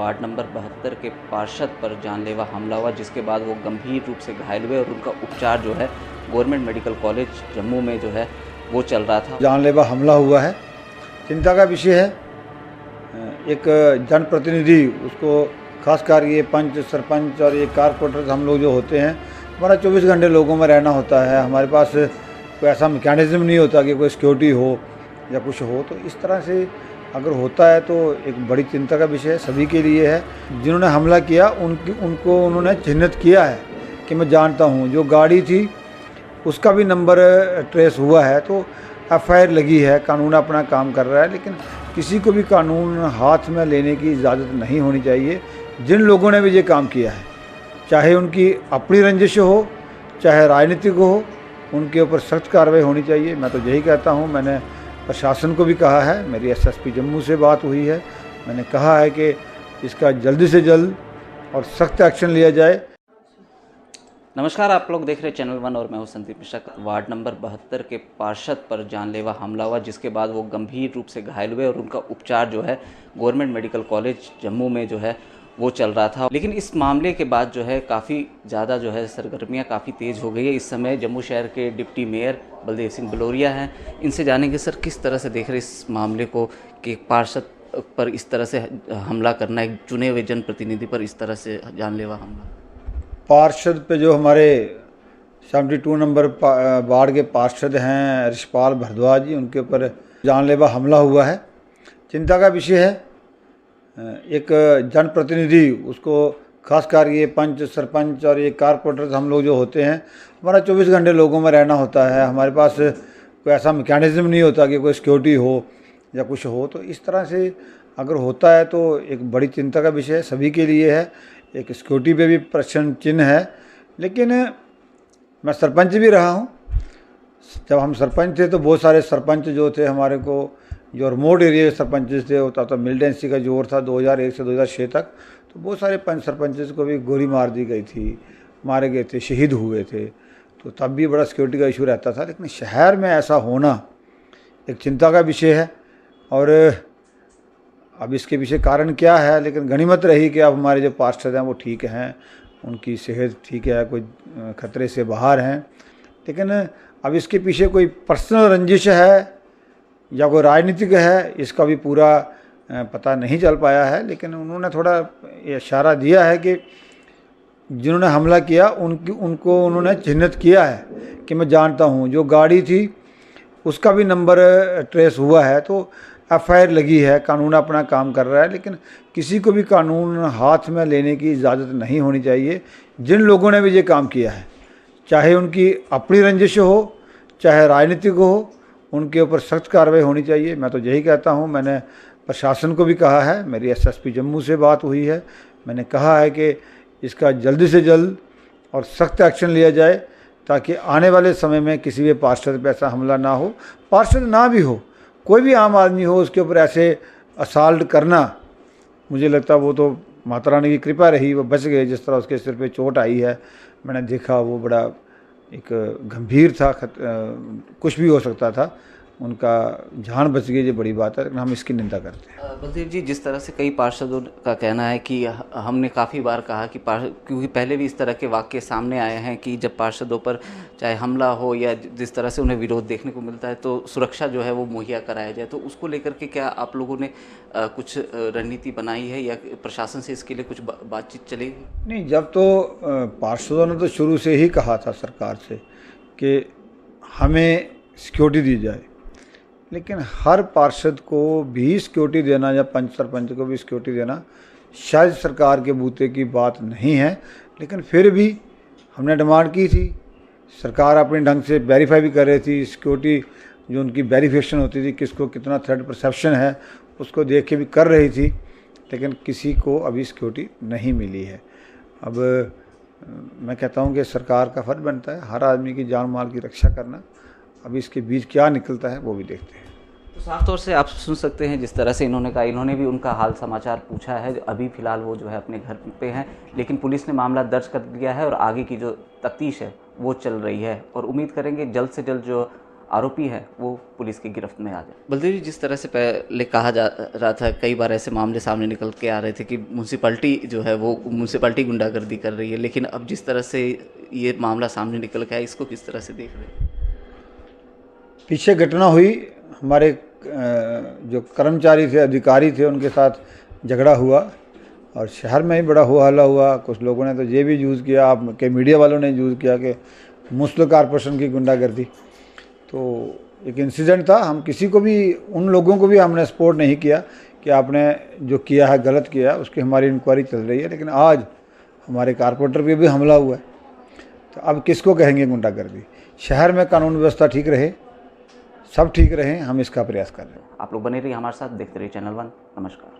Ward number 72 के पार्षद पर जानलेवा हमला हुआ, जिसके बाद वो गंभीर रूप से घायल हुए और उनका उपचार जो है गवर्नमेंट मेडिकल कॉलेज जम्मू में जो है वो चल रहा था। जानलेवा हमला हुआ है, चिंता का विषय है। एक जनप्रतिनिधि, उसको खासकर ये पंच, सरपंच और ये कारपोरेटर हम लोग जो होते हैं, हमारा 24 घंटे लोगों में रहना होता है। हमारे पास कोई ऐसा मैकेनिज्म नहीं होता कि कोई सिक्योरिटी हो या कुछ हो। तो इस तरह से अगर होता है तो एक बड़ी चिंता का विषय सभी के लिए है। जिन्होंने हमला किया उनको उन्होंने चिन्हित किया है कि मैं जानता हूँ। जो गाड़ी थी उसका भी नंबर ट्रेस हुआ है, तो एफआईआर लगी है। कानून अपना काम कर रहा है, लेकिन किसी को भी कानून हाथ में लेने की इजाज़त नहीं होनी चाहिए। जिन लोगों ने भी ये काम किया है, चाहे उनकी अपनी रंजिश हो, चाहे राजनीतिक हो, उनके ऊपर सख्त कार्रवाई होनी चाहिए। मैं तो यही कहता हूँ। मैंने प्रशासन को भी कहा है, मेरी एसएसपी जम्मू से बात हुई है, मैंने कहा है कि इसका जल्दी से जल्द और सख्त एक्शन लिया जाए। नमस्कार, आप लोग देख रहे हैं चैनल 1 और मैं हूं संदीप मिश्रा। वार्ड नंबर 72 के पार्षद पर जानलेवा हमला हुआ, जिसके बाद वो गंभीर रूप से घायल हुए और उनका उपचार जो है गवर्नमेंट मेडिकल कॉलेज जम्मू में जो है वो चल रहा था। लेकिन इस मामले के बाद जो है काफ़ी ज़्यादा जो है सरगर्मियाँ काफ़ी तेज़ हो गई है। इस समय जम्मू शहर के डिप्टी मेयर बलदेव सिंह बलोरिया हैं। इनसे जानेंगे सर किस तरह से देख रहे इस मामले को कि पार्षद पर इस तरह से हमला करना, एक चुने हुए जनप्रतिनिधि पर इस तरह से जानलेवा हमला। पार्षद पे जो हमारे 72 नंबर वार्ड के पार्षद हैं ऋषपाल भारद्वाज जी, उनके ऊपर जानलेवा हमला हुआ है, चिंता का विषय है। एक जनप्रतिनिधि, उसको खासकर ये पंच, सरपंच और ये कारपोरेटर हम लोग जो होते हैं, हमारा 24 घंटे लोगों में रहना होता है। हमारे पास कोई ऐसा मैकेनिज्म नहीं होता कि कोई सिक्योरिटी हो या कुछ हो। तो इस तरह से अगर होता है तो एक बड़ी चिंता का विषय सभी के लिए है। एक सिक्योरिटी पे भी प्रश्न चिन्ह है। लेकिन मैं सरपंच भी रहा हूँ। जब हम सरपंच थे तो बहुत सारे सरपंच जो थे हमारे को, जो रिमोट एरिया के सरपंच थे, होता तो मिलिटेंसी का जोर था 2001 से 2006 तक। तो बहुत सारे पंच सरपंच को भी गोली मार दी गई थी, मारे गए थे, शहीद हुए थे। तो तब भी बड़ा सिक्योरिटी का इशू रहता था। लेकिन शहर में ऐसा होना एक चिंता का विषय है। और अब इसके पीछे कारण क्या है, लेकिन गनीमत रही कि अब हमारे जो पार्षद हैं वो ठीक हैं, उनकी सेहत ठीक है, कोई खतरे से बाहर हैं। लेकिन अब इसके पीछे कोई पर्सनल रंजिश है या कोई राजनीतिक है, इसका भी पूरा पता नहीं चल पाया है। लेकिन उन्होंने थोड़ा इशारा दिया है कि जिन्होंने हमला किया उनको उन्होंने चिन्हित किया है कि मैं जानता हूँ। जो गाड़ी थी उसका भी नंबर ट्रेस हुआ है, तो एफआईआर लगी है। कानून अपना काम कर रहा है, लेकिन किसी को भी कानून हाथ में लेने की इजाज़त नहीं होनी चाहिए। जिन लोगों ने भी ये काम किया है, चाहे उनकी अपनी रंजिश हो, चाहे राजनीतिक हो, उनके ऊपर सख्त कार्रवाई होनी चाहिए। मैं तो यही कहता हूँ। मैंने प्रशासन को भी कहा है, मेरी एसएसपी जम्मू से बात हुई है, मैंने कहा है कि इसका जल्दी से जल्द और सख्त एक्शन लिया जाए, ताकि आने वाले समय में किसी भी पार्षद पर ऐसा हमला ना हो। पार्षद ना भी हो, कोई भी आम आदमी हो, उसके ऊपर ऐसे असाल्ट करना, मुझे लगता है वो तो माता रानी की कृपा रही, वो बच गए। जिस तरह उसके सिर पे चोट आई है, मैंने देखा वो बड़ा एक गंभीर था, कुछ भी हो सकता था। उनका जान बच गई, ये बड़ी बात है, लेकिन हम इसकी निंदा करते हैं। बलदेव जी, जिस तरह से कई पार्षदों का कहना है कि हमने काफ़ी बार कहा कि क्योंकि पहले भी इस तरह के वाक़ये सामने आए हैं कि जब पार्षदों पर चाहे हमला हो या जिस तरह से उन्हें विरोध देखने को मिलता है तो सुरक्षा जो है वो मुहैया कराया जाए। तो उसको लेकर के क्या आप लोगों ने कुछ रणनीति बनाई है या प्रशासन से इसके लिए कुछ बातचीत चलेगी? नहीं, जब तो पार्षदों ने तो शुरू से ही कहा था सरकार से कि हमें सिक्योरिटी दी जाए, लेकिन हर पार्षद को भी सिक्योरिटी देना या पंच सरपंच को भी सिक्योरिटी देना शायद सरकार के बूते की बात नहीं है। लेकिन फिर भी हमने डिमांड की थी। सरकार अपने ढंग से वेरीफाई भी कर रही थी। सिक्योरिटी जो उनकी वेरिफिकेशन होती थी, किसको कितना थ्रेट परसेप्शन है, उसको देख के भी कर रही थी। लेकिन किसी को अभी सिक्योरिटी नहीं मिली है। अब मैं कहता हूँ कि सरकार का फर्ज बनता है हर आदमी की जान माल की रक्षा करना। अभी इसके बीच क्या निकलता है वो भी देखते हैं। तो साफ तौर से आप सुन सकते हैं जिस तरह से इन्होंने कहा, इन्होंने भी उनका हाल समाचार पूछा है। अभी फ़िलहाल वो जो है अपने घर पे हैं, लेकिन पुलिस ने मामला दर्ज कर दिया है और आगे की जो तफ्तीश है वो चल रही है। और उम्मीद करेंगे जल्द से जल्द जो आरोपी है वो पुलिस की गिरफ्त में आ जाए। बलदेव जी, जिस तरह से पहले कहा जा रहा था, कई बार ऐसे मामले सामने निकल के आ रहे थे कि म्यूनसिपैलिटी जो है वो म्यूनसिपैलिटी गुंडागर्दी कर रही है, लेकिन अब जिस तरह से ये मामला सामने निकल के आया, इसको किस तरह से देख रहे हैं? पीछे घटना हुई, हमारे जो कर्मचारी थे, अधिकारी थे, उनके साथ झगड़ा हुआ और शहर में ही बड़ा हो हल्ला हुआ। कुछ लोगों ने तो ये भी यूज़ किया, आपके मीडिया वालों ने यूज़ किया कि मुस्लिम कारपोरेशन की गुंडागर्दी। तो एक इंसिडेंट था, हम किसी को भी, उन लोगों को भी हमने सपोर्ट नहीं किया कि आपने जो किया है गलत किया है, उसकी हमारी इंक्वायरी चल रही है। लेकिन आज हमारे कारपोरेटर पे भी हमला हुआ है, तो अब किसको कहेंगे गुंडागर्दी? शहर में कानून व्यवस्था ठीक रहे, सब ठीक रहे, हम इसका प्रयास कर रहे हैं। आप लोग बने रहिए हमारे साथ, देखते रहिए चैनल 1। नमस्कार।